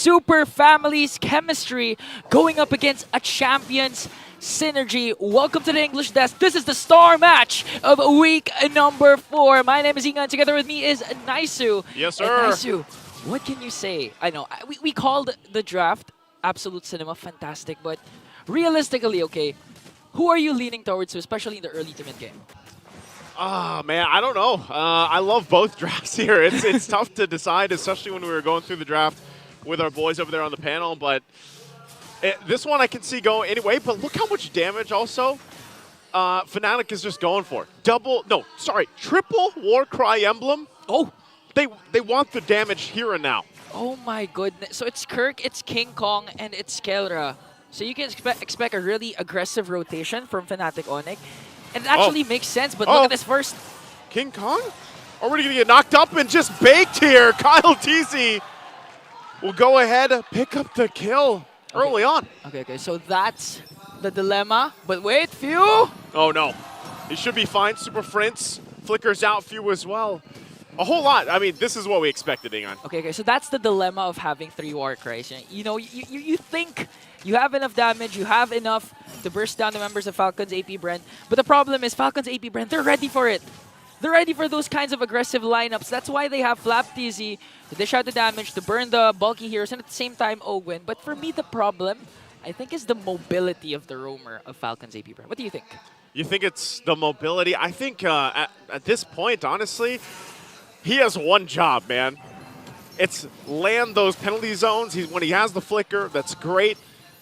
Super Families Chemistry going up against a Champions Synergy. Welcome to the English Desk. This is the star match of week number 4. My name is Ingan. Together with me is Naisu. Yes, sir. And Naisu, what can you say? I know, we called the draft absolute cinema, fantastic, but realistically, okay, who are you leaning towards, especially in the early to mid game? Man, I don't know. I love both drafts here. It's tough to decide, especially when we were going through the draft with our boys over there on the panel. But this one I can see go anyway. But look how much damage also Fnatic is just going for. Triple Warcry Emblem. Oh, they want the damage here and now. oh my goodness. So it's Kirk, it's King Kong, and it's Kelra. So you can expect a really aggressive rotation from Fnatic Onic. And it actually makes sense, but look at this first. King Kong? Already going to get knocked up and just baked here. Kyle TZ will go ahead, pick up the kill early on. Okay, so that's the dilemma. But wait, Few! Oh no, he should be fine. Super Prince flickers out Few as well. A whole lot. I mean, this is what we expected, Ingan. Okay, so that's the dilemma of having 3 Warcries. You know, you think you have enough damage, you have enough to burst down the members of Falcons AP Bren, but the problem is Falcons AP Bren, they're ready for it. They're ready for those kinds of aggressive lineups. That's why they have Flap TZ to dish out the damage, to burn the bulky heroes, and at the same time Ogwen. But for me, the problem, I think, is the mobility of the roamer of Falcons AP Bren. What do you think? You think it's the mobility? I think at this point, honestly, he has one job, man. It's land those penalty zones. When he has the flicker, that's great.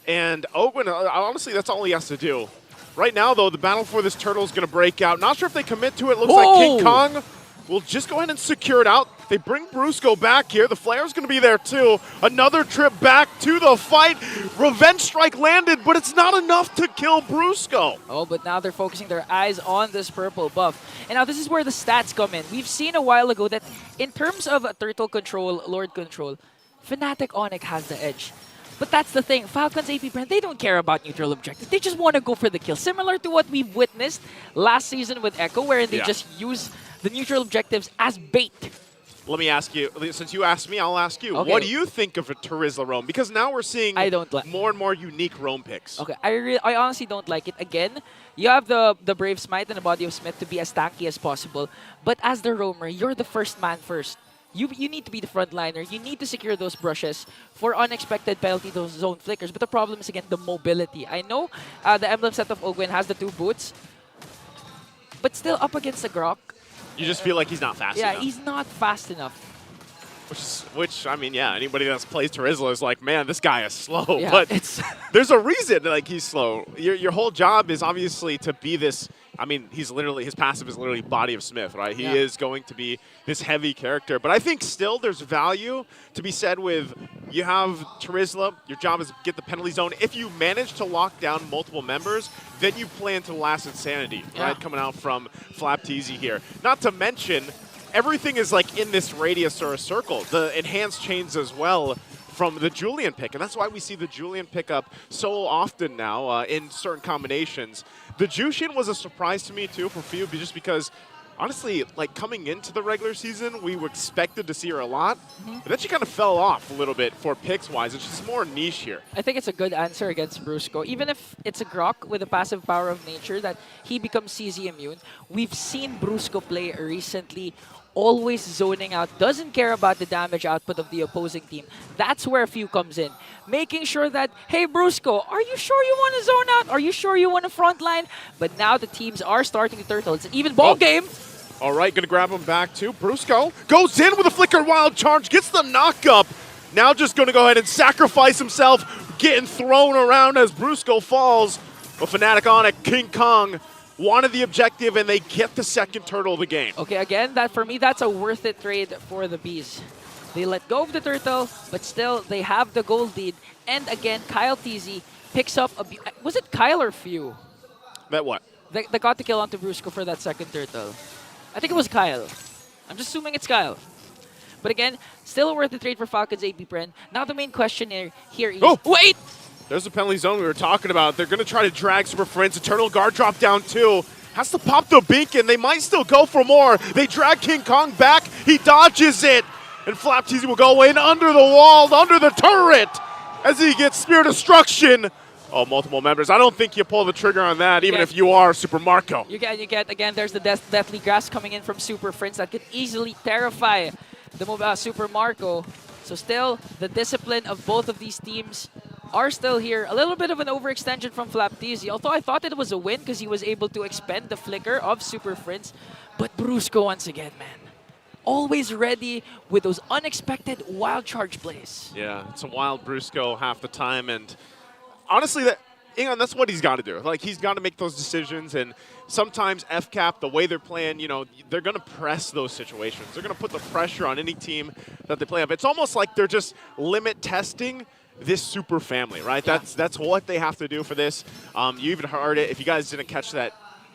And Ogwen, honestly, that's all he has to do. Right now, though, the battle for this turtle is going to break out. Not sure if they commit to it. Looks like King Kong will just go ahead and secure it out. They bring Brusco back here. The Flare's going to be there, too. Another trip back to the fight. Revenge strike landed, but it's not enough to kill Brusco. Oh, but now they're focusing their eyes on this purple buff. And now this is where the stats come in. We've seen a while ago that in terms of turtle control, Lord control, Fnatic Onic has the edge. But that's the thing, Falcons AP Brand, they don't care about neutral objectives. They just want to go for the kill. Similar to what we've witnessed last season with Echo, wherein they just use the neutral objectives as bait. Let me ask you, since you asked me, I'll ask you. Okay. What do you think of a Terizla roam? Because now we're seeing more and more unique roam picks. Okay, I honestly don't like it. Again, you have the Brave Smite and the Body of Smith to be as tanky as possible. But as the roamer, you're the first man first. You need to be the frontliner. You need to secure those brushes for unexpected penalty, those zone flickers. But the problem is, again, the mobility. I know the emblem set of Ogwen has the 2 boots, but still up against the Grok. You just feel like he's not fast enough. Yeah, he's not fast enough. Which I mean, yeah, anybody that's plays Terizla is like, man, this guy is slow. Yeah, but there's a reason like he's slow. Your whole job is obviously to be this. I mean, his passive is literally Body of Smith, right? He is going to be this heavy character. But I think still there's value to be said with you have Terizla, your job is to get the penalty zone. If you manage to lock down multiple members, then you play into the last insanity, right? Coming out from Flap TZ here. Not to mention, everything is like in this radius or a circle. The enhanced chains as well from the Julian pick, and that's why we see the Julian pick up so often now in certain combinations. The Jushin was a surprise to me too for Few, just because honestly, like coming into the regular season, we were expected to see her a lot, but then she kind of fell off a little bit for picks wise. It's just more niche here. I think it's a good answer against Brusco. Even if it's a Grok with a passive power of nature that he becomes CZ immune, we've seen Brusco play recently always zoning out, doesn't care about the damage output of the opposing team. That's where Few comes in. Making sure that, hey Brusco, are you sure you want to zone out? Are you sure you want to frontline? But now the teams are starting to turtle. It's an even ball game. All right, gonna grab him back too. Brusco goes in with a flicker wild charge, gets the knock up. Now just gonna go ahead and sacrifice himself, getting thrown around as Brusco falls. But Fnatic Onic, King Kong wanted the objective, and they get the second turtle of the game. Okay, again, that for me, that's a worth it trade for the Bees. They let go of the turtle, but still, they have the gold lead. And again, Kyle TZ picks up a... Was it Kyle or Few? That what? They got the kill onto Brusco for that second turtle. I think it was Kyle. I'm just assuming it's Kyle. But again, still a worth it trade for Falcons AP Bren. Now the main question here is... Oh! Wait! There's the penalty zone we were talking about. They're going to try to drag Super Friends. Eternal Guard drop down too. Has to pop the beacon. They might still go for more. They drag King Kong back. He dodges it. And Flapteasy will go in under the wall, under the turret, as he gets Spear Destruction. Oh, multiple members. I don't think you pull the trigger on that, even if you are Super Marco. You get again, there's the Deathly Grasp coming in from Super Friends that could easily terrify the Super Marco. So still, the discipline of both of these teams are still here. A little bit of an overextension from Flapteasy, although I thought it was a win because he was able to expend the flicker of Super Friends. But Brusco once again, man. Always ready with those unexpected wild charge plays. Yeah, it's a wild Brusco half the time, and honestly, that's what he's got to do. Like, he's got to make those decisions, and sometimes FCAP, the way they're playing, you know, they're going to press those situations. They're going to put the pressure on any team that they play up. It's almost like they're just limit testing this super family, right? Yeah. That's what they have to do for this. You even heard it. If you guys didn't catch that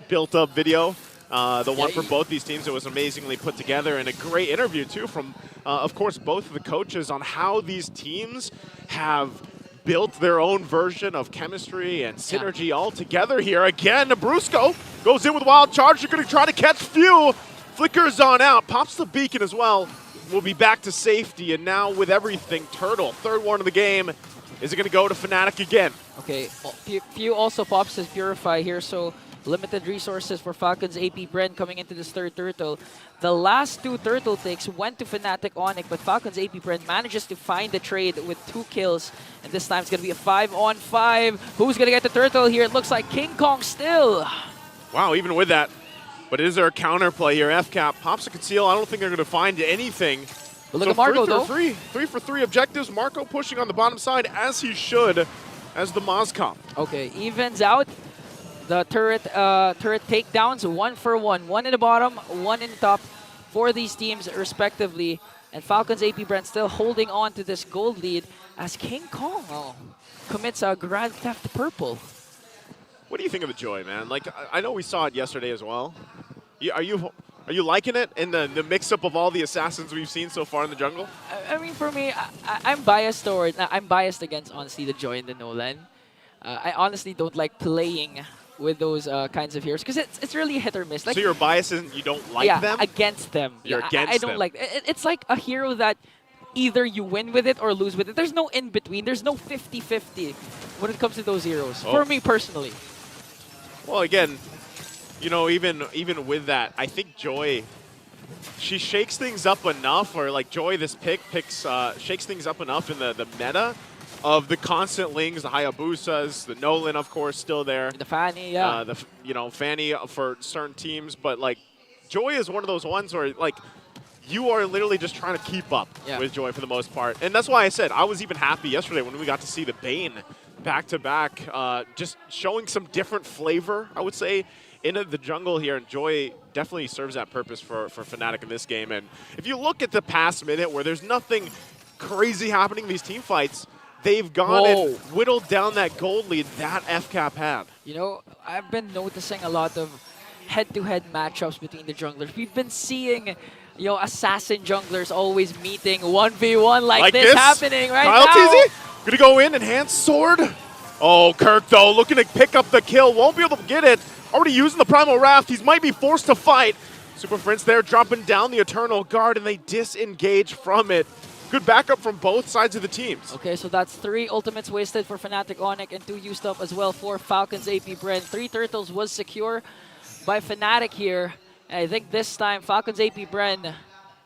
built-up video, the one for both these teams, it was amazingly put together, and a great interview, too, from, of course, both of the coaches on how these teams have built their own version of chemistry and synergy all together here. Again, Brusco goes in with Wild Charge. You're going to try to catch Few. Flickers on out. Pops the beacon as well. We'll be back to safety, and now with everything, Turtle, third one of the game. Is it going to go to Fnatic again? Okay, Few also pops his Purify here, so limited resources for Falcons AP Bren coming into this third turtle. The last two turtle takes went to Fnatic Onic, but Falcons AP Bren manages to find the trade with 2 kills. And this time it's going to be a 5-on-5. Who's going to get the turtle here? It looks like King Kong still. Wow, even with that. But is there a counterplay here? FCAP pops a conceal. I don't think they're going to find anything. But look at Marco, though. 3 for 3 objectives. Marco pushing on the bottom side, as he should, as the Mozcom. Okay, evens out. The turret takedowns, 1 for 1. 1 in the bottom, 1 in the top for these teams respectively. And Falcons AP Brent still holding on to this gold lead as King Kong commits a Grand Theft Purple. What do you think of the Joy, man? Like, I know we saw it yesterday as well. Are you liking it in the mix-up of all the assassins we've seen so far in the jungle? I mean, for me, I'm biased against, honestly, the Joy and the Nolan. I honestly don't like playing with those kinds of heroes because it's really hit or miss. Like, so your bias isn't you don't like them? Yeah, against them. You're against I don't like it. It's like a hero that either you win with it or lose with it. There's no in between. There's no 50-50 when it comes to those heroes. For me personally. Well, again, you know, even with that, I think Joy, she shakes things up enough, or like Joy, this shakes things up enough in the meta of the constant lings, the Hayabusas, the Nolan, of course, still there. The Fanny, yeah. Fanny for certain teams, but like Joy is one of those ones where like you are literally just trying to keep up with Joy for the most part, and that's why I said I was even happy yesterday when we got to see the Bane back-to-back, just showing some different flavor, I would say, into the jungle here, and Joy definitely serves that purpose for Fnatic in this game. And if you look at the past minute where there's nothing crazy happening in these team fights, they've gone and whittled down that gold lead that FCAP had. You know, I've been noticing a lot of head-to-head matchups between the junglers. We've been seeing, you know, assassin junglers always meeting 1v1 like this happening right Kyle now. Teasy gonna go in, enhanced sword. Oh, Kirk though, looking to pick up the kill. Won't be able to get it. Already using the Primal Raft. He might be forced to fight. Super Friends there dropping down the Eternal Guard, and they disengage from it. Good backup from both sides of the teams. Okay, so that's 3 ultimates wasted for Fnatic Onic and 2 used up as well for Falcons AP Bren. 3 turtles was secure by Fnatic here. And I think this time Falcons AP Bren,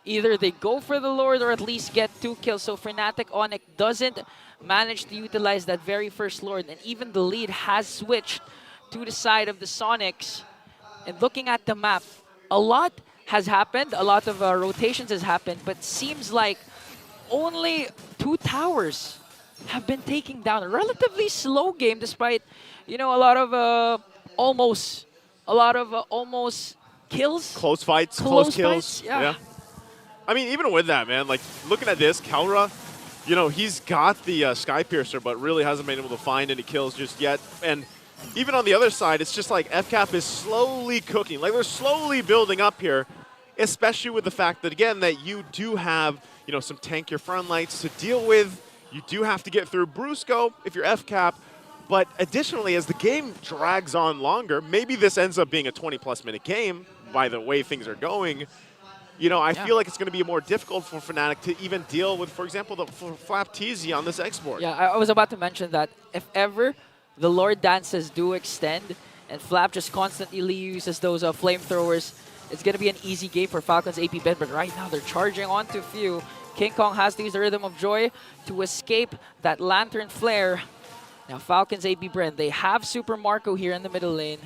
either they go for the Lord or at least get 2 kills. So Fnatic Onic doesn't manage to utilize that very first Lord, and even the lead has switched to the side of the Sonics. And looking at the map, a lot has happened, a lot of rotations has happened, but seems like only 2 towers have been taken down. A relatively slow game despite, you know, a lot of almost kills. Close fights, close kills. Fights, yeah. I mean, even with that, man, like looking at this, Kalra, you know, he's got the Sky Piercer, but really hasn't been able to find any kills just yet. And even on the other side, it's just like FCAP is slowly cooking. Like, they're slowly building up here, especially with the fact that, again, that you do have, you know, some tankier front lights to deal with. You do have to get through Brusco if you're FCAP. But additionally, as the game drags on longer, maybe this ends up being a 20-plus minute game by the way things are going. you know, I feel like it's going to be more difficult for Fnatic to even deal with, for example, the Flap TZ on this export. Yeah, I was about to mention that if ever the Lord dances do extend and Flap just constantly uses those flamethrowers, it's going to be an easy game for Falcons AP Ben, but right now they're charging onto few. King Kong has to use the Rhythm of Joy to escape that Lantern Flare. Now Falcons AP Bren, they have Super Marco here in the middle lane.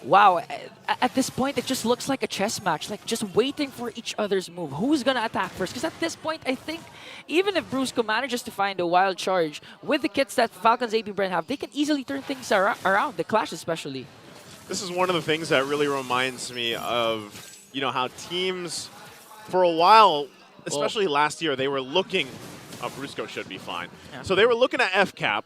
Wow, at this point, it just looks like a chess match, like just waiting for each other's move. Who's going to attack first? Because at this point, I think even if Brusco manages to find a wild charge, with the kits that Falcons AP Bren have, they can easily turn things around, the Clash especially. This is one of the things that really reminds me of, you know, how teams, for a while, especially last year, they were looking, Brusco should be fine. Yeah. So they were looking at FCap.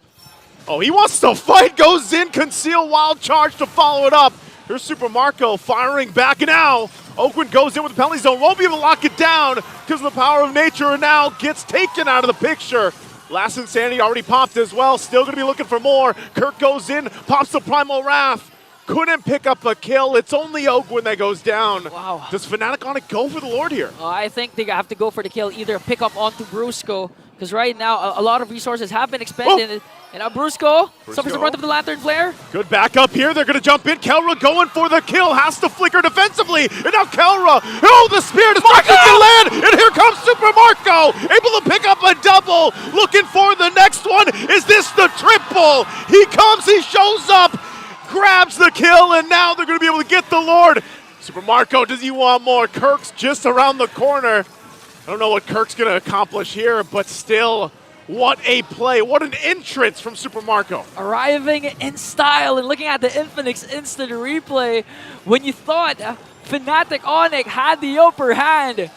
Oh, he wants to fight, goes in, conceal, wild charge to follow it up. Here's Super Marco firing back now. Oakwood goes in with the penalty zone, won't be able to lock it down because of the power of nature, and now gets taken out of the picture. Last Insanity already popped as well, still going to be looking for more. Kirk goes in, pops the Primal Wrath. Couldn't pick up a kill. It's only Oakwood that goes down. Wow. Does Fnatic Onic go for the Lord here? I think they have to go for the kill, either pick up onto Brusco, because right now a lot of resources have been expended. And now Brusco suffers the brunt of the Lantern Flare. Good backup here. They're going to jump in. Kelra going for the kill. Has to flicker defensively. And now Kelra. Oh, the Spirit is back to land. And here comes Super Marco. Able to pick up a double. Looking for the next one. Is this the triple? He comes. He shows up. Grabs the kill. And now they're going to be able to get the Lord. Super Marco, does he want more? Kirk's just around the corner. I don't know what Kirk's going to accomplish here, but still, what a play. What an entrance from Super Marco. Arriving in style and looking at the Infinix instant replay. When you thought Fnatic Onic had the upper hand,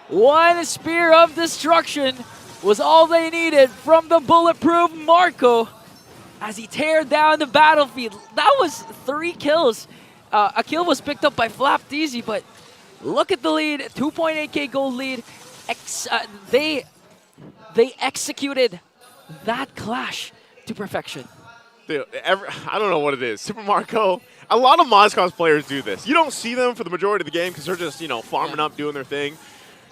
one Spear of Destruction was all they needed from the bulletproof Marco as he teared down the battlefield. That was 3 kills. A kill was picked up by Flap DZ, but look at the lead, 2.8k gold lead. They executed that clash to perfection. Dude, I don't know what it is. Super Marco, a lot of Mozcos players do this. You don't see them for the majority of the game because they're just, you know, farming up, doing their thing,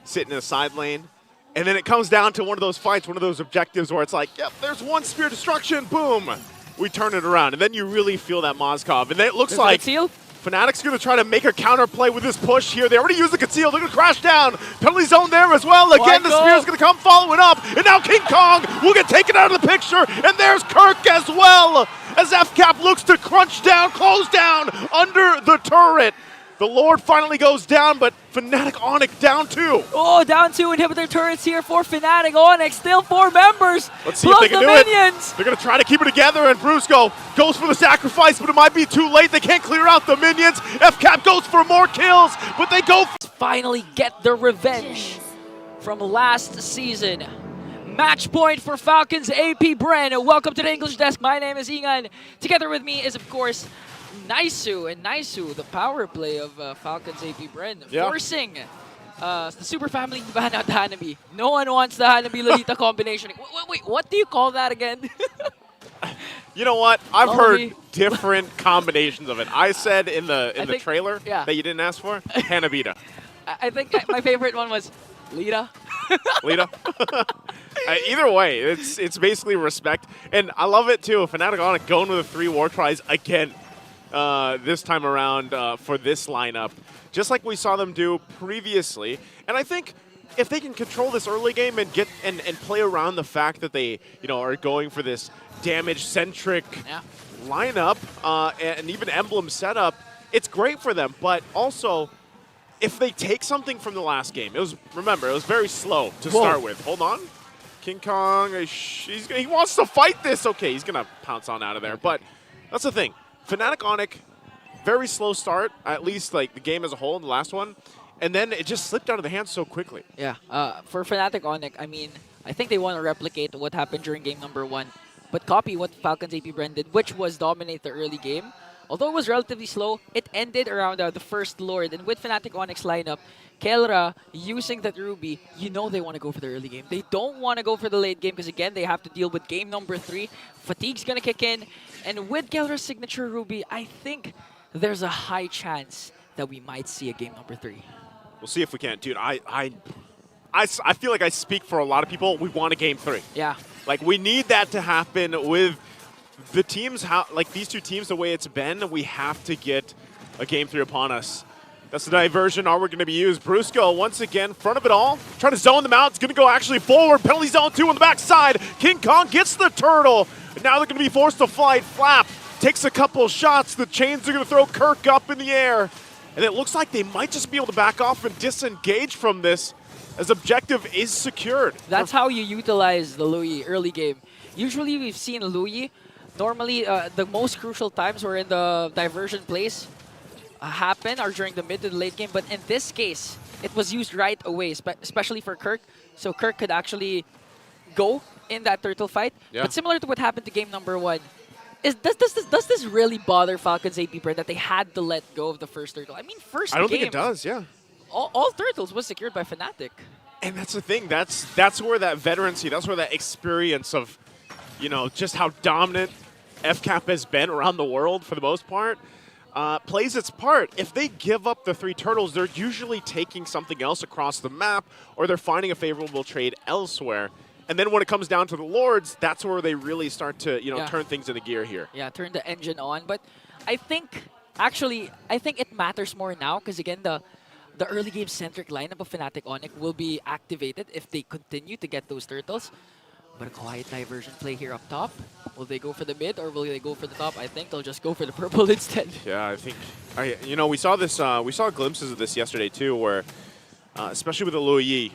sitting in a side lane. And then it comes down to one of those fights, one of those objectives where it's like, yep, there's one Spear Destruction, boom. We turn it around. And then you really feel that Mozcov. And then it looks like Fnatic's going to try to make a counterplay with this push here. They already used the conceal. They're going to crash down. Penalty zone there as well. Again, the Spear's going to come following up. And now King Kong will get taken out of the picture. And there's Kirk as well as FCap looks to crunch down, close down under the turret. The Lord finally goes down, but Fnatic Onic down 2. Oh, down 2 inhibitor turrets here for Fnatic Onic. Still 4 members. Let's see if they can do it. They're going to try to keep it together, and Brusco goes for the sacrifice, but it might be too late. They can't clear out the minions. FCap goes for more kills, but they go finally get the revenge from last season. Match point for Falcons AP Bren. Welcome to the English Desk. My name is Ingan. Together with me is, of course, Naisu, and Naisu, the power play of Falcons AP Bren, forcing the Super Family to ban out the Hanabi. No one wants the Hanabi-Lolita combination. Wait, what do you call that again? You know what? I've heard different combinations of it. I said in the trailer that you didn't ask for, Hanabita. I think my favorite one was Lita. Lita? Either way, it's basically respect. And I love it too. Fnatic Onic going with the 3 war tries again. This time around for this lineup, just like we saw them do previously. And I think if they can control this early game and get and play around the fact that they are going for this damage-centric lineup and even emblem setup, it's great for them. But also, if they take something from the last game, remember, it was very slow to start with. Hold on. King Kong, he wants to fight this. Okay, he's going to pounce on out of there. But that's the thing. Fnatic Onic, very slow start, at least like the game as a whole in the last one, and then it just slipped out of the hands so quickly. Yeah, for Fnatic Onic, I mean, I think they want to replicate what happened during game number 1, but copy what Falcons AP Bren did, which was dominate the early game. Although it was relatively slow, it ended around the first Lord, and with Fnatic Onic's lineup, Kelra using that Ruby, you know they want to go for the early game. They don't want to go for the late game because, again, they have to deal with game number 3. Fatigue's going to kick in. And with Kelra's signature Ruby, I think there's a high chance that we might see a game number 3. We'll see if we can. Dude, I feel like I speak for a lot of people. We want a game 3. Yeah. Like, we need that to happen with the teams, like these two teams, the way it's been. We have to get a game 3 upon us. That's the diversion. Are we going to be used? Brusco, once again, front of it all. Trying to zone them out. It's going to go actually forward. Penalty zone 2 on the backside. King Kong gets the turtle. And now they're going to be forced to flight. Flap takes a couple shots. The chains are going to throw Kirk up in the air. And it looks like they might just be able to back off and disengage from this as objective is secured. That's how you utilize the Louis early game. Usually we've seen Louis, normally the most crucial times were in the diversion plays happen are during the mid to the late game, but in this case, it was used right away, especially for Kirk. So Kirk could actually go in that turtle fight. Yeah. But similar to what happened to game number 1, does this really bother Falcons AP Bren that they had to let go of the first turtle? I mean, first I don't game, think it does, yeah. all turtles was secured by Fnatic. And that's the thing. That's where that veterancy, that's where that experience of, you know, just how dominant FCAP has been around the world for the most part, plays its part. If they give up the 3 turtles, they're usually taking something else across the map, or they're finding a favorable trade elsewhere. And then when it comes down to the Lords, that's where they really start to, you know, turn things into gear here. Yeah, turn the engine on. But I think, actually, it matters more now because, again, the early game-centric lineup of Fnatic Onic will be activated if they continue to get those turtles. But a quiet diversion play here up top. Will they go for the mid or will they go for the top? I think they'll just go for the purple instead. Yeah, I think, you know, we saw this, we saw glimpses of this yesterday too, where, especially with the Louis,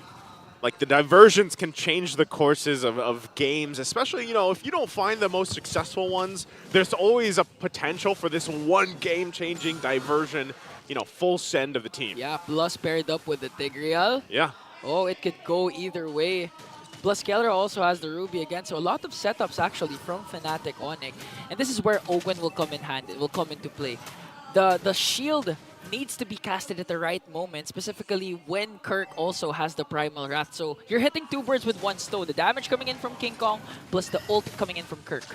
like the diversions can change the courses of games, especially, you know, if you don't find the most successful ones, there's always a potential for this one game-changing diversion, you know, full send of the team. Yeah, plus paired up with the Tigreal. Yeah. Oh, it could go either way. Plus, Keller also has the Ruby again, so a lot of setups actually from Fnatic Onic. And this is where Owen will come in hand. It will come into play. The shield needs to be casted at the right moment, specifically when Kirk also has the Primal Wrath. So you're hitting 2 birds with 1 stone. The damage coming in from King Kong, plus the ult coming in from Kirk.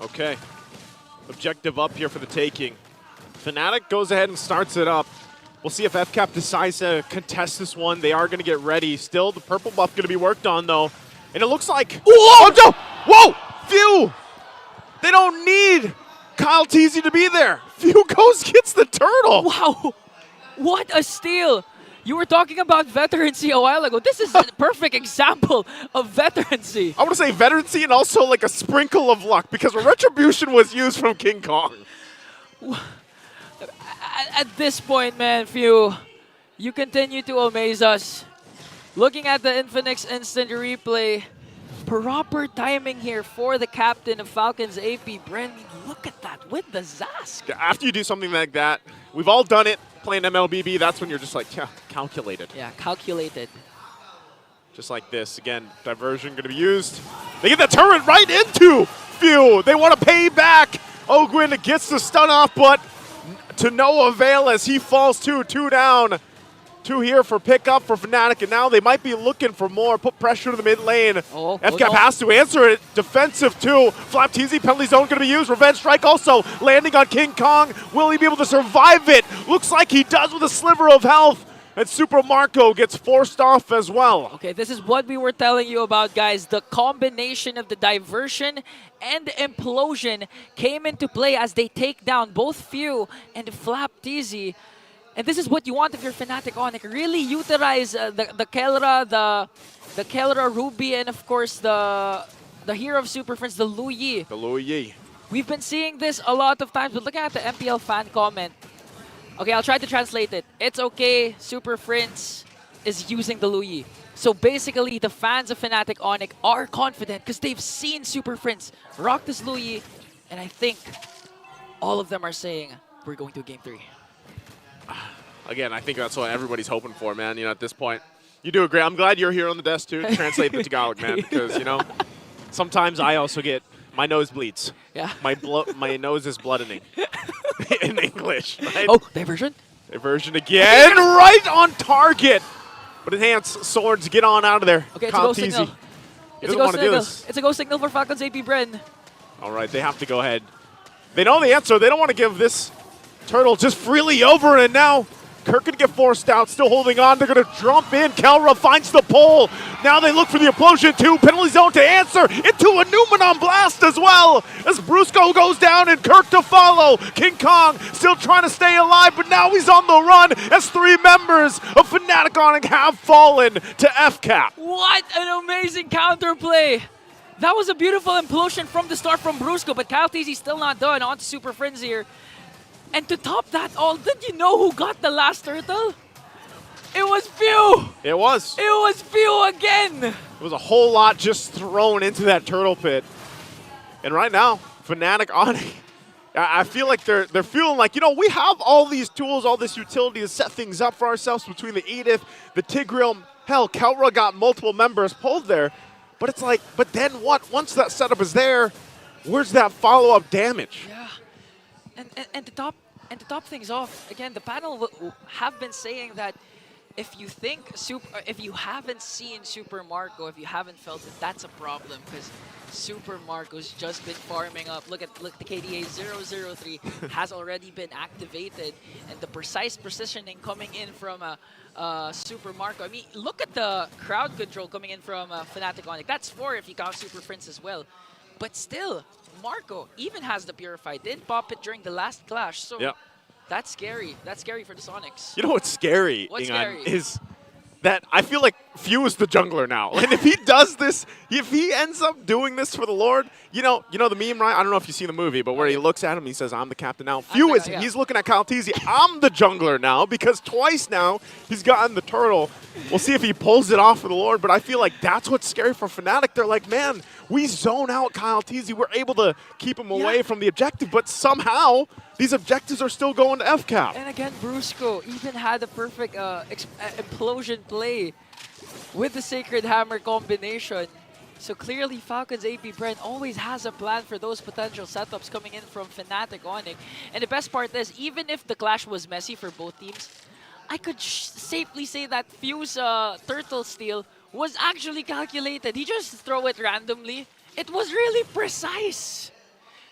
Okay. Objective up here for the taking. Fnatic goes ahead and starts it up. We'll see if FCAP decides to contest this one. They are going to get ready. Still, the purple buff going to be worked on, though. And it looks like... Whoa! Oh, no! Whoa! Phew! They don't need Kyle Teasy to be there. Phew goes gets the turtle. Wow! What a steal! You were talking about veterancy a while ago. This is a perfect example of veterancy. I want to say veterancy and also like a sprinkle of luck because Retribution was used from King Kong. At this point, man, Phew, you continue to amaze us. Looking at the Infinix instant replay, proper timing here for the captain of Falcons AP, Bren. Look at that with the Zask. After you do something like that, we've all done it playing MLBB. That's when you're just like, yeah, calculated. Yeah, calculated. Just like this. Again, diversion going to be used. They get the turret right into Phew. They want to pay back. Ogwin gets the stun off, but to no avail as he falls too. 2 down. 2 here for pickup for Fnatic, and now they might be looking for more. Put pressure to the mid lane. FCAP has to answer it. Defensive too. Flap TZ, penalty zone going to be used. Revenge strike also landing on King Kong. Will he be able to survive it? Looks like he does with a sliver of health. And Super Marco gets forced off as well. Okay, this is what we were telling you about, guys. The combination of the diversion and the implosion came into play as they take down both Phew and Flap TZ. And this is what you want if you're Fnatic Onic. Really utilize the Kelra, the Kelra Ruby, and of course the hero of Super Friends, the Louis. The Louis. We've been seeing this a lot of times, but looking at the MPL fan comment. Okay, I'll try to translate it. It's okay, Super Friends is using the Louis. So basically, the fans of Fnatic Onic are confident because they've seen Super Friends rock this Louis, and I think all of them are saying, we're going to Game 3. Again, I think that's what everybody's hoping for, man, you know, at this point. You do agree. I'm glad you're here on the desk, too, to translate the Tagalog, man, because, you know, sometimes I also get, my nose bleeds. Yeah. My nose is bloodening in English. Right? Oh, diversion? Diversion again, right on target. But enhanced swords, get on out of there. Okay, it's a go signal. He doesn't want to do this. It's a go signal for Falcons AP Bren. All right, they have to go ahead. They know the answer. They don't want to give this turtle just freely over, and now Kirk gonna get forced out, still holding on. They're gonna jump in. Kelra finds the pole. Now they look for the implosion too. Penalty zone to answer into a Numenon blast as well. As Brusco goes down and Kirk to follow. King Kong still trying to stay alive, but now he's on the run as 3 members of Fnatic Onic have fallen to FCAP. What an amazing counterplay! That was a beautiful implosion from the start from Brusco, but Kaltizi's still not done. On to Super Frenzy here. And to top that all, did you know who got the last turtle? It was Few! It was. It was Few again! It was a whole lot just thrown into that turtle pit. And right now, Fnatic Onic, I feel like they're feeling like, you know, we have all these tools, all this utility to set things up for ourselves between the Edith, the Tigreal. Hell, Kelra got multiple members pulled there. But it's like, but then what? Once that setup is there, where's that follow-up damage? Yeah. And to top things off, again, the panel have been saying that if you haven't seen Super Marco, if you haven't felt it, that's a problem because Super Marco's just been farming up. Look, the KDA 003 has already been activated, and the precise positioning coming in from Super Marco. I mean, look at the crowd control coming in from Fnatic Onic. That's 4 if you count Super Prince as well. But still, Marco even has the Purify. Did pop it during the last clash, so Yep. that's scary. That's scary for the Sonics. You know what's scary, What's Ingan, scary? is that I feel like Few is the jungler now. And if he does this, if he ends up doing this for the Lord, you know the meme, right? I don't know if you've seen the movie, but where he looks at him, he says, I'm the captain now. Few is, he's looking at Kaltizi, I'm the jungler now, because twice now he's gotten the turtle. We'll see if he pulls it off for the Lord, but I feel like that's what's scary for Fnatic. They're like, man, we zone out Kaltizi. We're able to keep him away from the objective, but somehow these objectives are still going to FCAP. And again, Brusco even had a perfect implosion play with the Sacred Hammer combination. So clearly Falcons AP Bren always has a plan for those potential setups coming in from Fnatic Onic. And the best part is, even if the clash was messy for both teams, I could safely say that Few's turtle steal was actually calculated. He just throw it randomly. It was really precise.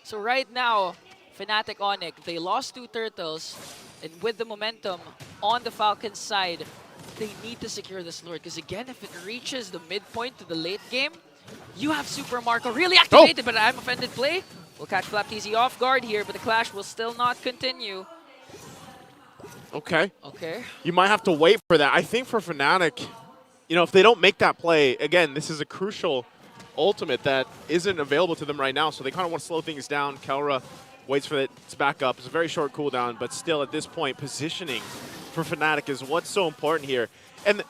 So right now, Fnatic Onic, they lost 2 turtles, and with the momentum on the Falcons side, they need to secure this Lord. Because again, if it reaches the midpoint to the late game, you have Super Marco really activated, but I'm offended play. We'll catch FlapTZ off guard here, but the clash will still not continue. Okay. Okay. You might have to wait for that. I think for Fnatic, you know, if they don't make that play, again, this is a crucial ultimate that isn't available to them right now, so they kind of want to slow things down. Kelra waits for it to back up. It's a very short cooldown, but still at this point, positioning for Fnatic is what's so important here. And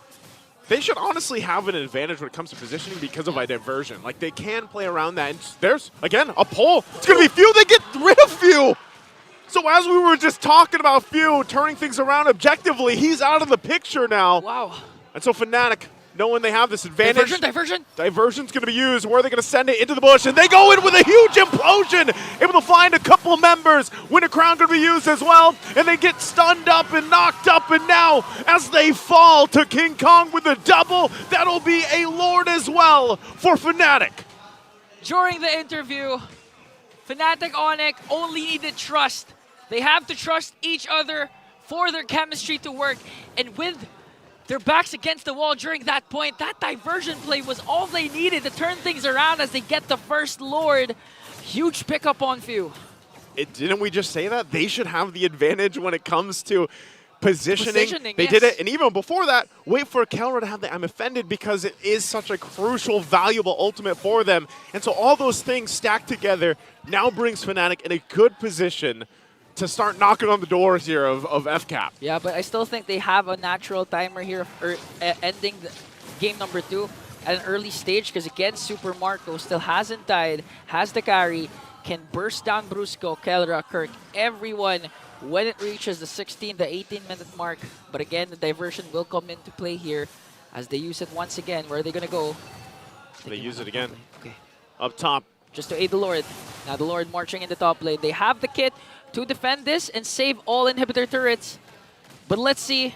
they should honestly have an advantage when it comes to positioning because of a diversion. Like, they can play around that. And there's, again, a pull. It's going to be Few. They get rid of Few. So as we were just talking about Few turning things around objectively, he's out of the picture now. Wow. And so Fnatic, knowing they have this advantage. Diversion. Diversion's going to be used. Where are they going to send it? Into the bush. And they go in with a huge implosion. Able to find a couple members. Winter Crown going to be used as well. And they get stunned up and knocked up. And now, as they fall to King Kong with a double, that'll be a Lord as well for Fnatic. During the interview, Fnatic Onic only needed trust. They have to trust each other for their chemistry to work. And with their backs against the wall during that point, that diversion play was all they needed to turn things around as they get the first Lord. Huge pickup on Few. Didn't we just say that? They should have the advantage when it comes to positioning. They yes. did it, and even before that, wait for Kelra to have the I'm offended because it is such a crucial, valuable ultimate for them. And so all those things stacked together now brings Fnatic in a good position to start knocking on the doors here of FCAP. Yeah, but I still think they have a natural timer here for ending the game number 2 at an early stage, because again, Super Marco still hasn't died, has the carry, can burst down Brusco, Kelra, Kirk, everyone when it reaches the 16 to 18-minute mark. But again, the diversion will come into play here as they use it once again. Where are they going to go? They use it again. Okay. Up top. Just to aid the Lord. Now the Lord marching in the top lane. They have the kit to defend this and save all inhibitor turrets. But let's see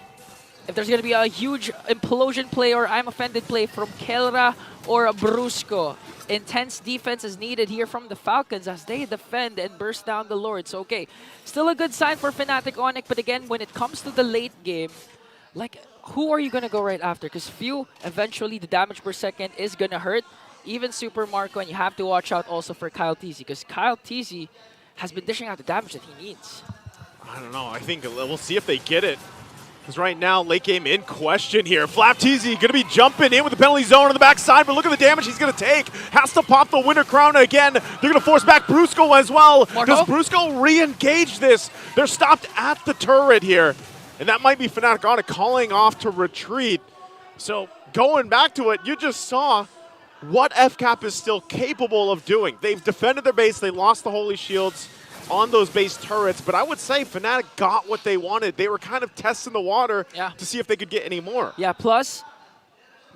if there's going to be a huge implosion play or I'm offended play from Kelra or a Brusco. Intense defense is needed here from the Falcons as they defend and burst down the Lord. So, okay, still a good sign for Fnatic Onic, but again, when it comes to the late game, like, who are you going to go right after? Because few, eventually, the damage per second is going to hurt. Even Super Marco, and you have to watch out also for Kyle TZ, because Kyle TZ has been dishing out the damage that he needs. I don't know. I think we'll see if they get it. Because right now, late game in question here. FlapTZ going to be jumping in with the penalty zone on the backside, but look at the damage he's going to take. Has to pop the Winter Crown again. They're going to force back Brusco as well. Marco? Does Brusco re-engage this? They're stopped at the turret here. And that might be Fnatic Onic calling off to retreat. So going back to it, you just saw what FCAP is still capable of doing. They've defended their base. They lost the Holy Shields on those base turrets, but I would say Fnatic got what they wanted. They were kind of testing the water to see if they could get any more. Yeah, plus,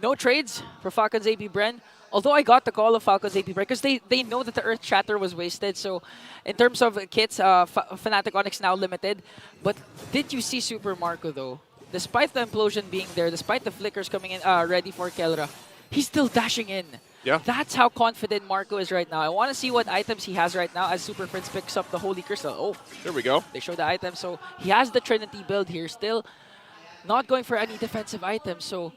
no trades for Falcons AP Bren. Although I got the call of Falcons AP Bren because they know that the Earth Shatter was wasted. So in terms of kits, Fnatic Onyx now limited. But did you see Super Marco though? Despite the implosion being there, despite the flickers coming in ready for Kelra, he's still dashing in. Yeah. That's how confident Marco is right now. I want to see what items he has right now as Super Prince picks up the Holy Crystal. Oh, there we go. They show the items. So he has the Trinity build here still. Not going for any defensive items. So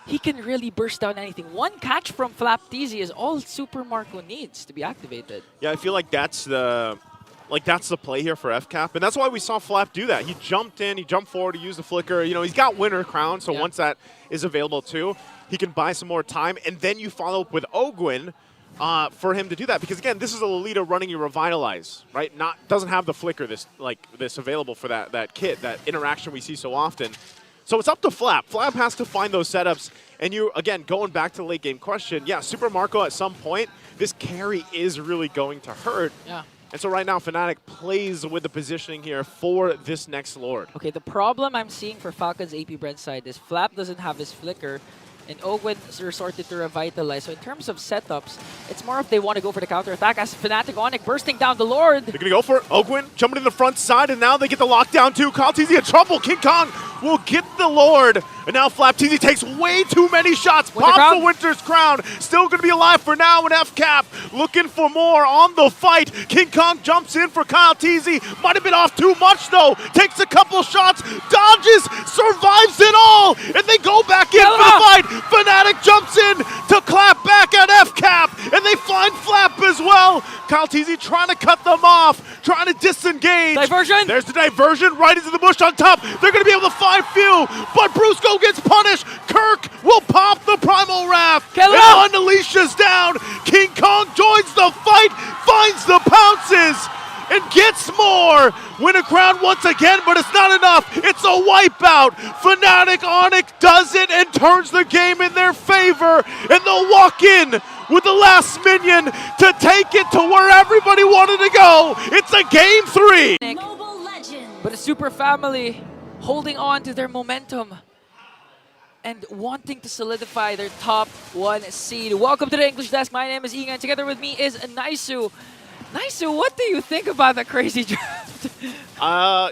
he can really burst down anything. One catch from FlapTZ is all Super Marco needs to be activated. Yeah, I feel like that's the play here for FCAP, and that's why we saw Flap do that. He jumped in, he jumped forward, he used the flicker. You know, he's got Winter Crown, so once that is available too, he can buy some more time, and then you follow up with Ogwyn for him to do that. Because again, this is a Lolita running your Revitalize, right? Doesn't have the flicker this available for that kit, that interaction we see so often. So it's up to Flap. Flap has to find those setups. And you, again, going back to the late game question, yeah, Super Marco at some point, this carry is really going to hurt. Yeah. And so right now, Fnatic plays with the positioning here for this next Lord. Okay, the problem I'm seeing for Falcons AP Brent side is Flap doesn't have his flicker, and Ogwyn resorted to Revitalize. So in terms of setups, it's more if they want to go for the counter attack as Fnatic Onic bursting down the Lord. They're going to go for it. Ogwyn jumping to the front side, and now they get the lockdown too. Kyle TZ in trouble. King Kong will get the Lord. And now FlapTZ takes way too many shots. Pops the Winter's Crown. Still going to be alive for now in FCAP. Looking for more on the fight. King Kong jumps in for Kyle TZ. Might have been off too much though. Takes a couple shots. Dodges. Survives it all. And they go back in for the fight. Fnatic jumps in to clap back at FCAP. And they find Flap as well. Kyle TZ trying to cut them off. Trying to disengage. Diversion. There's the diversion right into the bush on top. They're going to be able to find few. But Brusco gets punished. Kirk will pop the Primal Wrath. And unleashes down. King Kong joins the fight. Finds the pounces. And gets more. Win a crown once again, but it's not enough. It's a wipeout. Fnatic Onic does it and turns the game in their favor. And they'll walk in with the last minion to take it to where everybody wanted to go. It's a game 3. But a Super Family holding on to their momentum and wanting to solidify their top 1 seed. Welcome to the English Desk. My name is Inga, and together with me is Naisu. Naisu, what do you think about the crazy draft?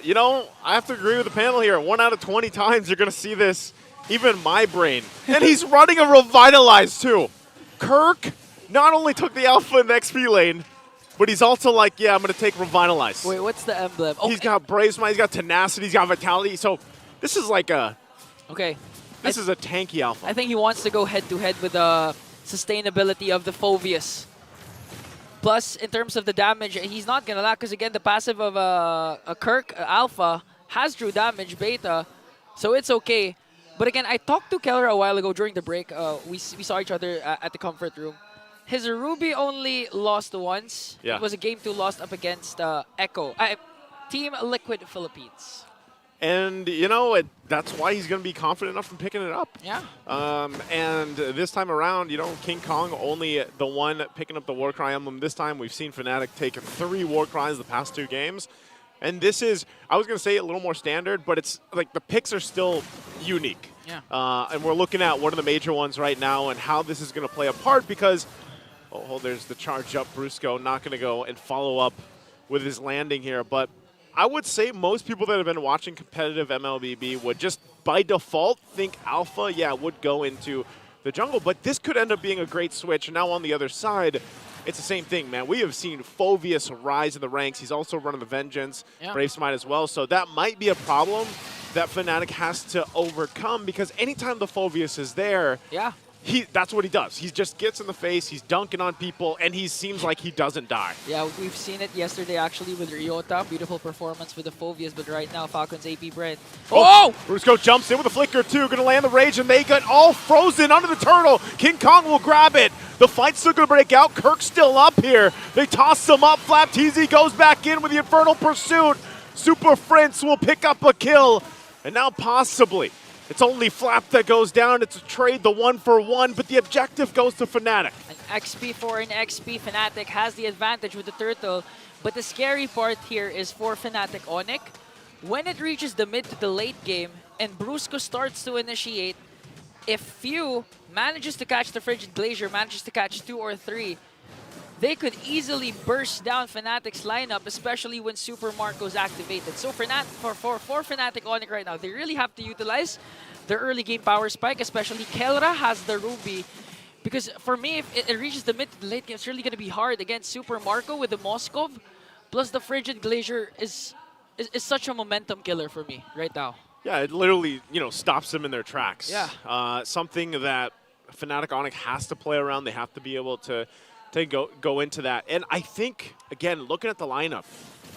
You know, I have to agree with the panel here. 1 out of 20 times you're going to see this, even my brain. And he's running a Revitalize too. Kirk not only took the Alpha in the XP lane, but he's also like, yeah, I'm going to take Revitalize. Wait, what's the emblem? Oh, he's got Brave Smite, he's got Tenacity, he's got Vitality. So this is like a... Okay. This is a tanky Alpha. I think he wants to go head-to-head with the sustainability of the Phoveus. Plus, in terms of the damage, he's not going to lack because, again, the passive of a Kirk Alpha has true damage, Beta, so it's okay. But again, I talked to Kelra a while ago during the break. We saw each other at the comfort room. His Ruby only lost once. Yeah. It was a game 2 lost up against Echo. Team Liquid Philippines. And, you know, that's why he's going to be confident enough in picking it up. Yeah. And this time around, you know, King Kong only the one picking up the Warcry emblem. This time we've seen Fnatic take 3 Warcries the past 2 games. And this is, I was going to say a little more standard, but it's like the picks are still unique. Yeah. And we're looking at one of the major ones right now and how this is going to play a part because, oh, there's the charge up. Brusco not going to go and follow up with his landing here. But I would say most people that have been watching competitive MLBB would just by default think Alpha, yeah, would go into the jungle. But this could end up being a great switch. And now on the other side, it's the same thing, man. We have seen Phoveus rise in the ranks. He's also running the Vengeance, Brave Smite as well. So that might be a problem that Fnatic has to overcome, because anytime the Phoveus is there, that's what he does. He just gets in the face, he's dunking on people, and he seems like he doesn't die. Yeah, we've seen it yesterday actually with Ryota. Beautiful performance with the Phoveus, but right now Falcons AP Bren. Oh! Brusco jumps in with a flicker too, gonna land the rage, and they get all frozen under the turtle. King Kong will grab it. The fight's still gonna break out. Kirk's still up here. They toss him up. Flapteezy goes back in with the Infernal Pursuit. Super Prince will pick up a kill. And now possibly, it's only Flap that goes down. It's a trade, the 1-for-1, but the objective goes to Fnatic. An XP for an XP. Fnatic has the advantage with the turtle, but the scary part here is for Fnatic Onic. When it reaches the mid to the late game and Brusco starts to initiate, if Few manages to catch the Frigid Glacier, manages to catch 2 or 3, they could easily burst down Fnatic's lineup, especially when Super Marco's activated. So for Fnatic Onic right now, they really have to utilize their early game power spike, especially Kelra has the Ruby. Because for me, if it reaches the mid to the late game, it's really going to be hard against Super Marco with the Moskov. Plus the Frigid Glacier is such a momentum killer for me right now. Yeah, it literally, stops them in their tracks. Yeah. Something that Fnatic Onic has to play around. They have to be able to go into that. And I think, again, looking at the lineup,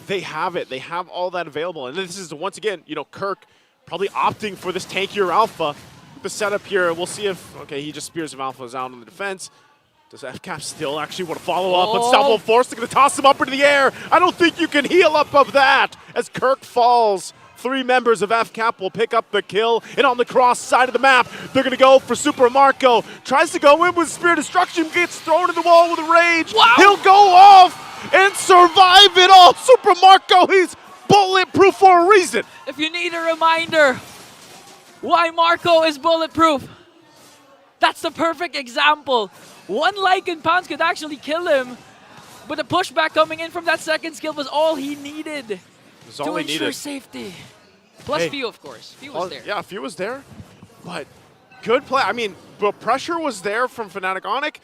they have it. They have all that available. And this is, once again, Kirk probably opting for this tankier alpha. The setup here, we'll see if, okay, he just spears of alphas out on the defense. Does FCAP still actually want to follow up? Unstoppable Force, they're going to toss him up into the air. I don't think you can heal up of that as Kirk falls. 3 members of FCAP will pick up the kill, and on the cross side of the map, they're going to go for Super Marco. Tries to go in with Spear Destruction, gets thrown in the wall with a rage. Wow. He'll go off and survive it all. Super Marco, he's bulletproof for a reason. If you need a reminder why Marco is bulletproof, that's the perfect example. 1 Lycan Pounce could actually kill him, but the pushback coming in from that second skill was all he needed. To ensure safety. Plus Few, of course. Few was there. Yeah, Few was there. But good play. I mean, the pressure was there from Fnatic Onic,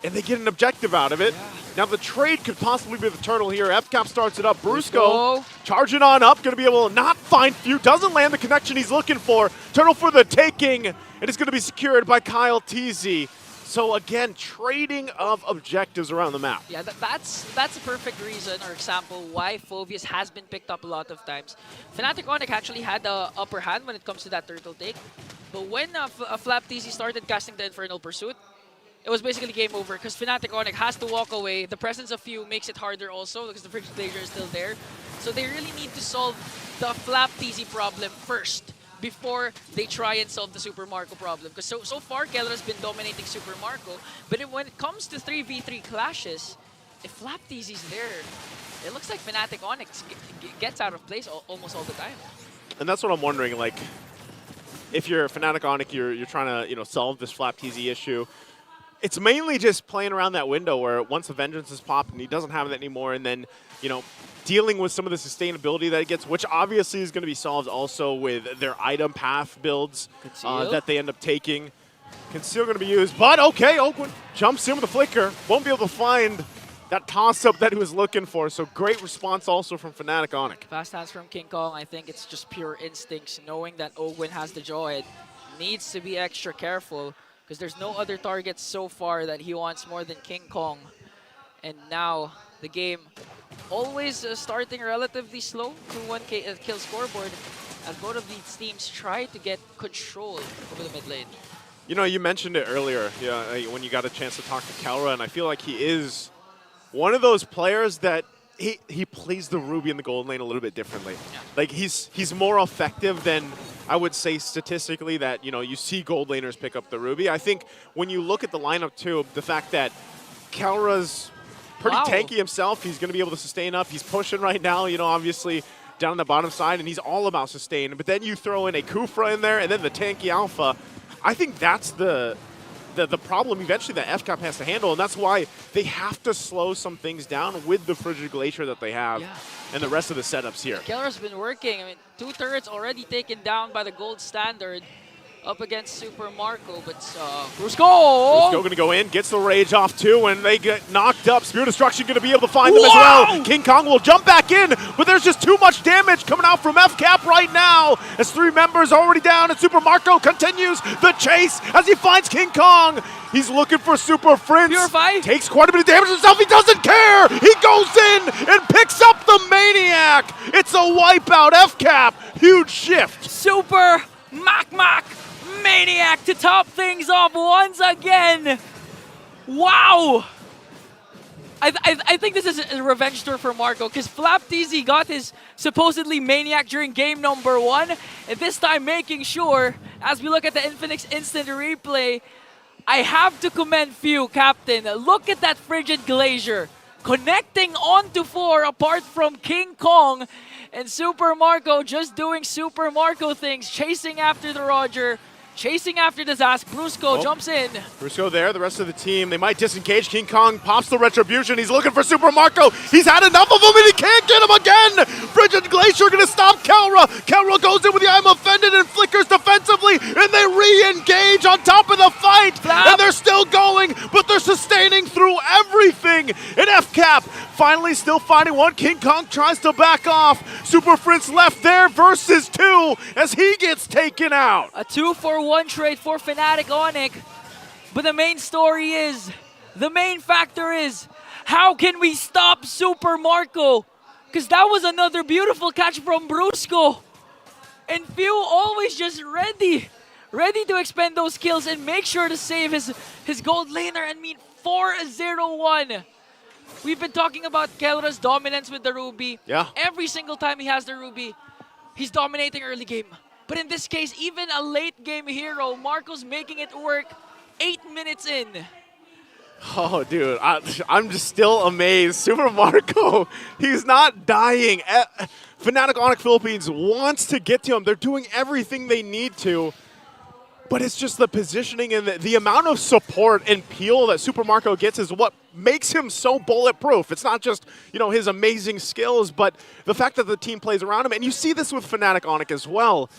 and they get an objective out of it. Yeah. Now the trade could possibly be the turtle here. FCAP starts it up. Brusco charging on up. Going to be able to not find Few. Doesn't land the connection he's looking for. Turtle for the taking. And it's going to be secured by Kyle TZ. So again, trading of objectives around the map. Yeah, that's a perfect reason or example why Phoveus has been picked up a lot of times. Fnatic Onic actually had the upper hand when it comes to that turtle take. But when Flapteezy started casting the Infernal Pursuit, it was basically game over because Fnatic Onic has to walk away. The presence of Few makes it harder also because the Frigid Glacier is still there. So they really need to solve the Flapteezy problem first before they try and solve the Super Marco problem. Because so far, Kelra's been dominating Super Marco. But when it comes to 3v3 clashes, if Flapteezy's there, it looks like Fnatic Onic gets out of place almost all the time. And that's what I'm wondering. Like, if you're Fnatic Onic, you're trying to solve this Flapteezy issue. It's mainly just playing around that window where once the Vengeance is popped and he doesn't have it anymore, and then dealing with some of the sustainability that it gets, which obviously is going to be solved also with their item path builds that they end up taking. Conceal going to be used, but okay, Oakwood jumps in with a flicker. Won't be able to find that toss-up that he was looking for, so great response also from Fnatic Onic. Fast hands from King Kong. I think it's just pure instincts, knowing that Owen has the Joy. Needs to be extra careful because there's no other targets so far that he wants more than King Kong. And now the game always starting relatively slow, 2-1 kill scoreboard, as both of these teams try to get control over the mid lane. You mentioned it earlier, when you got a chance to talk to Kelra, and I feel like he is one of those players that he plays the Ruby in the gold lane a little bit differently. Yeah. Like he's more effective than I would say statistically that you see gold laners pick up the Ruby. I think when you look at the lineup too, the fact that Kelra's pretty tanky himself, he's going to be able to sustain up. He's pushing right now, obviously down the bottom side, and he's all about sustain. But then you throw in a Kufra in there, and then the tanky Alpha. I think that's the problem eventually that FCAP has to handle, and that's why they have to slow some things down with the Frigid Glacier that they have and the rest of the setups here. Kelra's been working. I mean, 2 turrets already taken down by the gold standard. up against Super Marco, but Brusco! Brusco gonna go in, gets the rage off too, and they get knocked up. Spirit Destruction gonna be able to find them as well. King Kong will jump back in, but there's just too much damage coming out from FCAP right now. As 3 members already down, and Super Marco continues the chase as he finds King Kong. He's looking for Super Prince. Purify. Takes quite a bit of damage himself. He doesn't care. He goes in and picks up the Maniac. It's a wipeout. FCAP. Huge shift. Super Mac Maniac to top things off once again. Wow. I think this is a revenge tour for Marco because FlapTZ got his supposedly Maniac during game number 1, and this time making sure, as we look at the Infinix instant replay, I have to commend Few, Captain. Look at that Frigid Glacier connecting onto 4 apart from King Kong, and Super Marco just doing Super Marco things, chasing after the Roger, chasing after the Zask. Brusco jumps in. Brusco there, the rest of the team, they might disengage. King Kong pops the Retribution. He's looking for Super Marco. He's had enough of him and he can't get him again. Frigid Glacier gonna stop Kelra. Kelra goes in with the I'm Offended and flickers defensively, and they re-engage on top of the fight. And they're still going, but they're sustaining through everything. And FCAP finally still finding one. King Kong tries to back off. Super Prince left there versus 2 as he gets taken out. A 2-for-1 trade for Fnatic Onic. But the main story is, the main factor is, how can we stop Super Marco? Because that was another beautiful catch from Brusco. And Few always just ready to expend those kills and make sure to save his gold laner. And mean 4-0-1. We've been talking about Kelra's dominance with the Ruby. Yeah. Every single time he has the Ruby, he's dominating early game. But in this case, even a late game hero, Marco's making it work 8 minutes in. Oh, dude, I'm just still amazed. Super Marco, he's not dying. Fnatic Onic Philippines wants to get to him. They're doing everything they need to. But it's just the positioning and the amount of support and peel that Super Marco gets is what makes him so bulletproof. It's not just, you know, his amazing skills, but the fact that the team plays around him. And you see this with Fnatic Onic as well.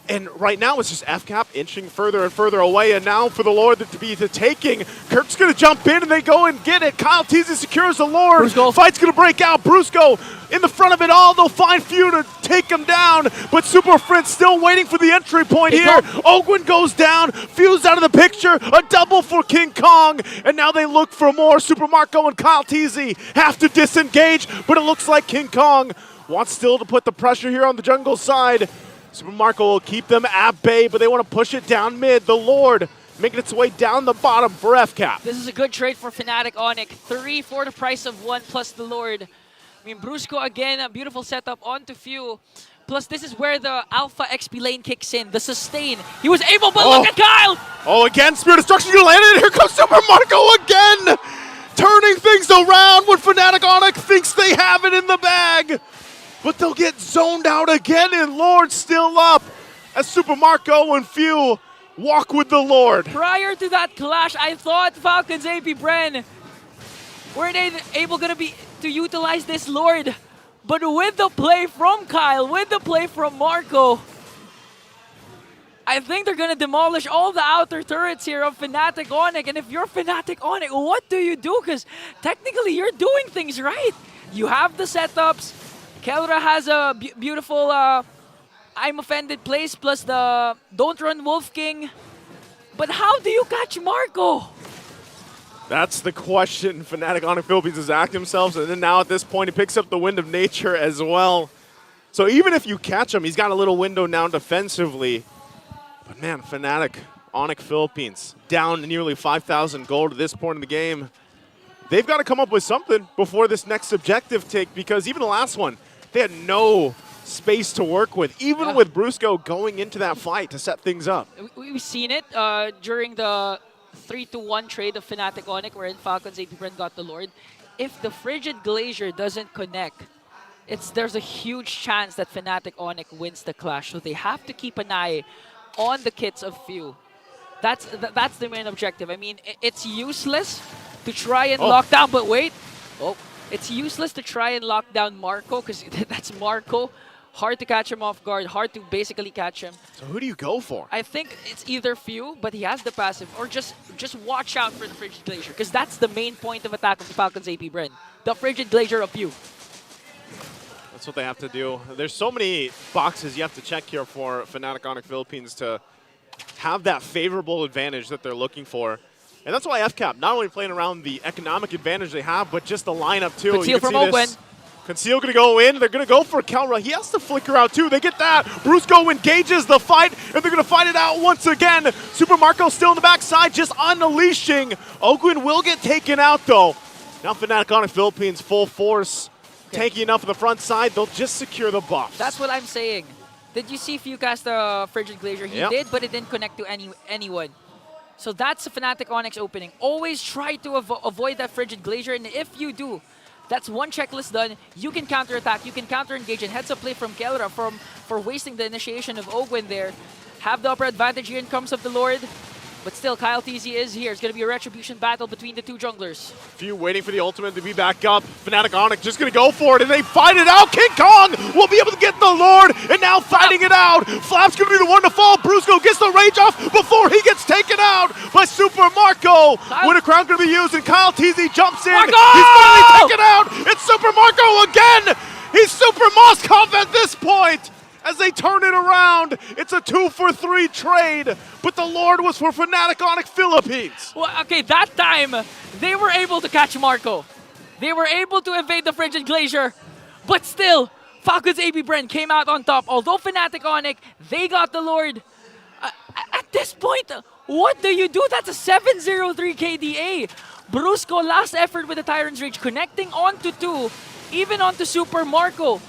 And right now it's just FCAP inching further and further away, and now for the Lord to be the taking. Kirk's going to jump in and they go and get it. Kyle Teasy secures the Lord. Brusco. Fight's going to break out. Brusco in the front of it all. They'll find Few to take him down, but Super Fritz still waiting for the entry point here. Ogwin goes down. Few's out of the picture. A double for King Kong, and now they look for more. Super Marco and Kyle Teasy have to disengage, but it looks like King Kong wants still to put the pressure here on the jungle side. Super Marco will keep them at bay, but they want to push it down mid. The Lord making its way down the bottom for FCAP. This is a good trade for Fnatic Onic. 3 for the price of 1 plus the Lord. I mean, Brusco again, a beautiful setup onto Few. Plus, this is where the Alpha XP lane kicks in, the sustain. He was able, but look at Kyle! Oh, again, Spirit Destruction gonna land it. Here comes Super Marco again! Turning things around when Fnatic Onic thinks they have it in the bag. But they'll get zoned out again, and Lord still up as Super Marco and Few walk with the Lord. Prior to that clash, I thought Falcons AP Bren weren't able to utilize this Lord. But with the play from Kyle, with the play from Marco, I think they're going to demolish all the outer turrets here of Fnatic Onic. And if you're Fnatic Onic, what do you do? Because technically, you're doing things right. You have the setups. Kelra has a beautiful I'm Offended place plus the Don't Run Wolf King. But how do you catch Marco? That's the question Fnatic Onic Philippines has asked themselves, and then now at this point he picks up the Wind of Nature as well. So even if you catch him, he's got a little window now defensively. But man, Fnatic Onic Philippines down nearly 5,000 gold at this point in the game. They've got to come up with something before this next objective take, because even the last one, they had no space to work with, even with Brusco going into that fight to set things up. We've seen it during the 3-1 trade of Fnatic Onic, wherein Falcons AP Bren got the Lord. If the Frigid Glacier doesn't connect, there's a huge chance that Fnatic Onic wins the clash. So they have to keep an eye on the kits of Few. That's the main objective. I mean, it's useless to try and lock down, but wait. It's useless to try and lock down Marco, because that's Marco Hard to catch him off guard, hard to basically catch him. So who do you go for? I think it's either few, but he has the passive, or just watch out for the Frigid Glacier, because that's the main point of attack of the Falcons AP Bren. The Frigid Glacier of few. That's what they have to do. There's so many boxes you have to check here for Fnatic Onic Philippines to have that favorable advantage that they're looking for. And that's why FCAP, not only playing around the economic advantage they have, but just the lineup too. Conceal from Ogwen. Conceal going to go in. They're going to go for Kelra. He has to flicker out too. They get that. Brusco engages the fight, and they're going to fight it out once again. Super Marco still in the backside, just unleashing. Ogwen will get taken out though. Now Fnatic Onic Philippines full force. Tanky enough on the front side. They'll just secure the buffs. That's what I'm saying. Did you see Few cast the Frigid Glacier? He did, but it didn't connect to anyone. So that's the Fnatic Onyx opening. Always try to avoid that Frigid Glacier, and if you do, that's one checklist done. You can counterattack, you can counter-engage, and heads up play from Kelra for wasting the initiation of Ogwen there. Have the upper advantage. Here comes of the Lord. But still, Kyle TZ is here. It's going to be a retribution battle between the two junglers. Few waiting for the ultimate to be back up. Fnatic Onic just going to go for it, and they fight it out. King Kong will be able to get the Lord, and now fighting it out. Flap's going to be the one to fall. Brusco gets the rage off before he gets taken out by Super Marco. Winter Crown going to be used, and Kyle TZ jumps in. Marco! He's finally taken out. It's Super Marco again. He's Super Moskov at this point. As they turn it around, it's a 2-for-3 trade, but the Lord was for Fnatic Onic Philippines. Well, okay, that time, they were able to catch Marco. They were able to evade the Frigid Glacier, but still, Falcons AB Bren came out on top. Although Fnatic Onic, they got the Lord. At this point, what do you do? That's a 7-0-3 KDA. Brusco, last effort with the Tyrant's Rage, connecting onto 2, even onto Super Marco.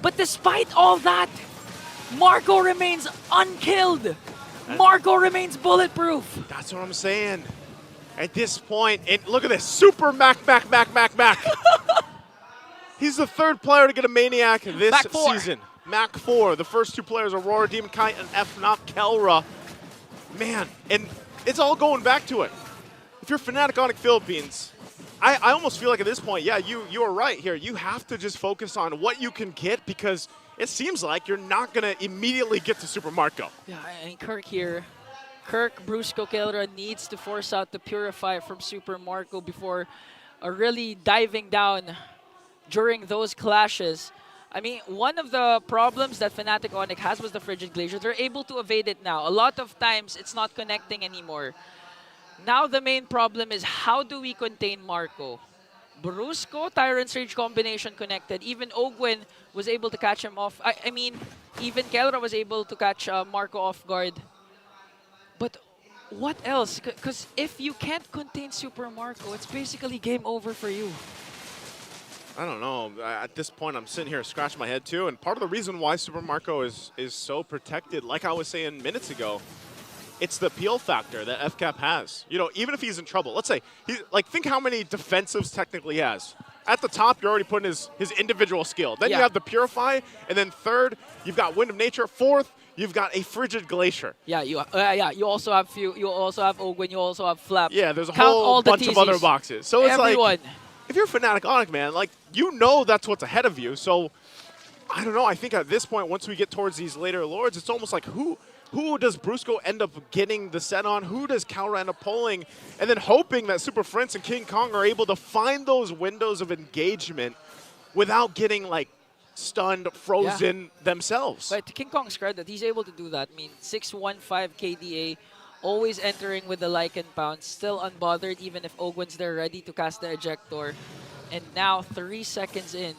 But despite all that, Marco remains unkilled. Marco remains bulletproof. That's what I'm saying. At this point, and look at this, Super Mac. He's the third player to get a Maniac this season. Mac 4. The first two players, Aurora, Demon Kite, and Fnatic Kelra. Man, and it's all going back to it. If you're Fnatic Onic Philippines, I almost feel like at this point, yeah, you are right here. You have to just focus on what you can get, because it seems like you're not going to immediately get to Super Marco. Yeah, and Kirk here. Kirk, Brusco, Kelra needs to force out the Purify from Super Marco before really diving down during those clashes. I mean, one of the problems that Fnatic Onic has was the Frigid Glacier. They're able to evade it now. A lot of times, it's not connecting anymore. Now the main problem is, how do we contain Marco? Brusco, Tyrant's Rage combination connected. Even Ogwen was able to catch him off. I mean, even Kelra was able to catch Marco off guard. But what else? Because if you can't contain Super Marco, it's basically game over for you. I don't know. At this point, I'm sitting here scratching my head too. And part of the reason why Super Marco is so protected, like I was saying minutes ago, it's the peel factor that FCAP has. You know, even if he's in trouble, let's say, think how many defensives technically he has. At the top, you're already putting his individual skill. Then you have the Purify, and then third, you've got Wind of Nature. Fourth, you've got a Frigid Glacier. Yeah, you also have Few. You also have Ogwen. You also have Flap. Yeah, there's a whole bunch of other boxes. So it's like, if you're Fnatic Onic, man, like, you know that's what's ahead of you. So I don't know. I think at this point, once we get towards these later Lords, it's almost like who does Brusco end up getting the set on? Who does Kelra end up pulling? And then hoping that Super Prince and King Kong are able to find those windows of engagement without getting, like, stunned, frozen themselves. But to King Kong's credit, he's able to do that. I mean, 6-1-5 KDA, always entering with the Lycan Pounce, still unbothered even if Ogwen's there ready to cast the Ejector. And now, 3 seconds in,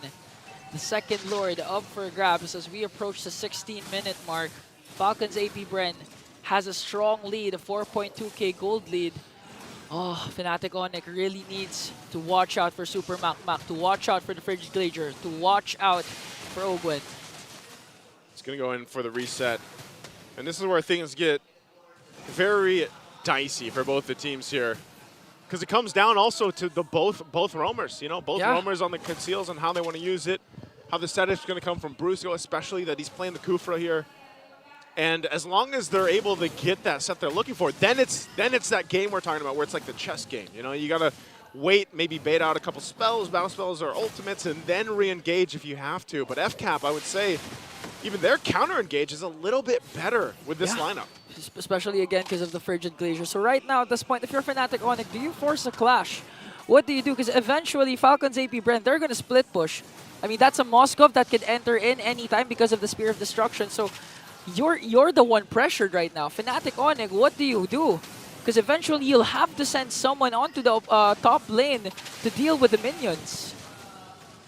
the second Lord up for grabs as we approach the 16-minute mark. Falcons AP Bren has a strong lead, a 4.2k gold lead. Oh, Fnatic Onic really needs to watch out for Super Mac, to watch out for the Frigid Glacier, to watch out for Ogwen. It's going to go in for the reset. And this is where things get very dicey for both the teams here. Because it comes down also to the both roamers, you know, both roamers on the conceals and how they want to use it. How the set is going to come from Brusco, especially that he's playing the Kufra here. And as long as they're able to get that set they're looking for, then it's that game we're talking about where it's like the chess game. You know, you got to wait, maybe bait out a couple spells, battle spells or ultimates, and then re-engage if you have to. But FCAP, I would say, even their counter engage is a little bit better with this lineup. Especially again because of the Frigid Glacier. So right now at this point, if you're Fnatic Onic, do you force a clash? What do you do? Because eventually Falcons, AP, Bren, they're going to split push. I mean, that's a Moskov that could enter in anytime because of the Spear of Destruction. So you're the one pressured right now. Fnatic Onic, what do you do? Because eventually you'll have to send someone onto the top lane to deal with the minions.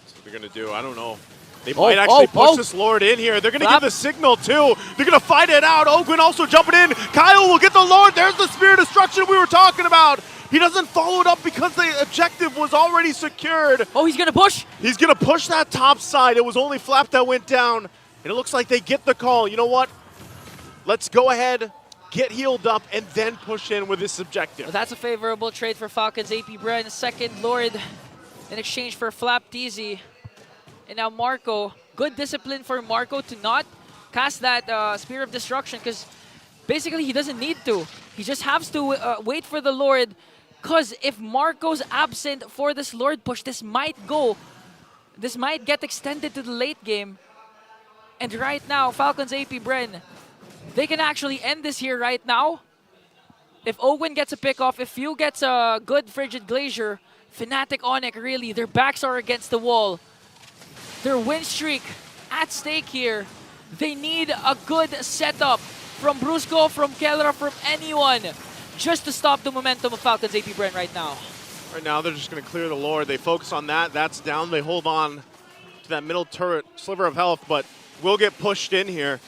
That's what they're going to do. I don't know. They might actually push this Lord in here. They're going to give the signal, too. They're going to fight it out. Ogwyn also jumping in. Kyle will get the Lord. There's the Spear of Destruction we were talking about. He doesn't follow it up because the objective was already secured. Oh, he's going to push. He's going to push that top side. It was only Flap that went down. And it looks like they get the call. You know what? Let's go ahead, get healed up, and then push in with this objective. Well, that's a favorable trade for Falcons. AP Bren, second Lord in exchange for Flap TZ. And now Marco, good discipline for Marco to not cast that Spear of Destruction because basically he doesn't need to. He just has to wait for the Lord because if Marco's absent for this Lord push, this might get extended to the late game. And right now, Falcons AP Bren, they can actually end this here right now. If Ogwyn gets a pick off, if Few gets a good Frigid Glacier, Fnatic Onic really, their backs are against the wall. Their win streak at stake here. They need a good setup from Brusco, from Kellra, from anyone just to stop the momentum of Falcons AP Bren right now. Right now, they're just going to clear the Lord. They focus on that. That's down. They hold on to that middle turret sliver of health, but will get pushed in here.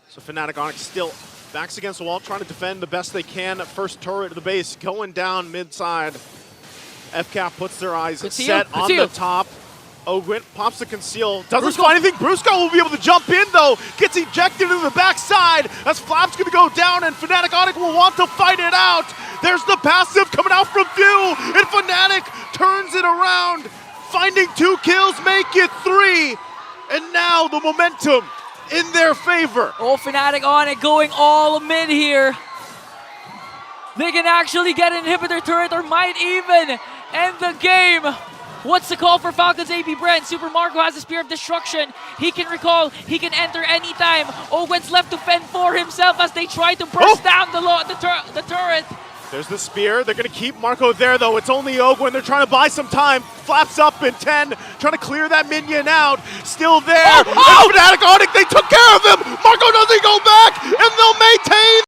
So Fnatic Onic still backs against the wall, trying to defend the best they can. First turret to the base, going down mid-side. FCAP puts their eyes set on the top. Ogwyn pops the conceal, doesn't find anything. Brusco will be able to jump in though, gets ejected to the backside as Flap's gonna go down and Fnatic Onic will want to fight it out. There's the passive coming out from Few and Fnatic turns it around, finding 2 kills, make it 3. And now the momentum in their favor. Oh, Fnatic Onic going all mid here. They can actually get an inhibitor turret or might even end the game. What's the call for Falcons AP Bren? Super Marco has the Spear of Destruction. He can recall, he can enter anytime. Ogwen's left to fend for himself as they try to burst down the turret. There's the Spear. They're going to keep Marco there, though. It's only Ogwyn. They're trying to buy some time. Flaps up in 10, trying to clear that minion out. Still there. Fnatic Onic, they took care of him. Marco doesn't go back, and they'll maintain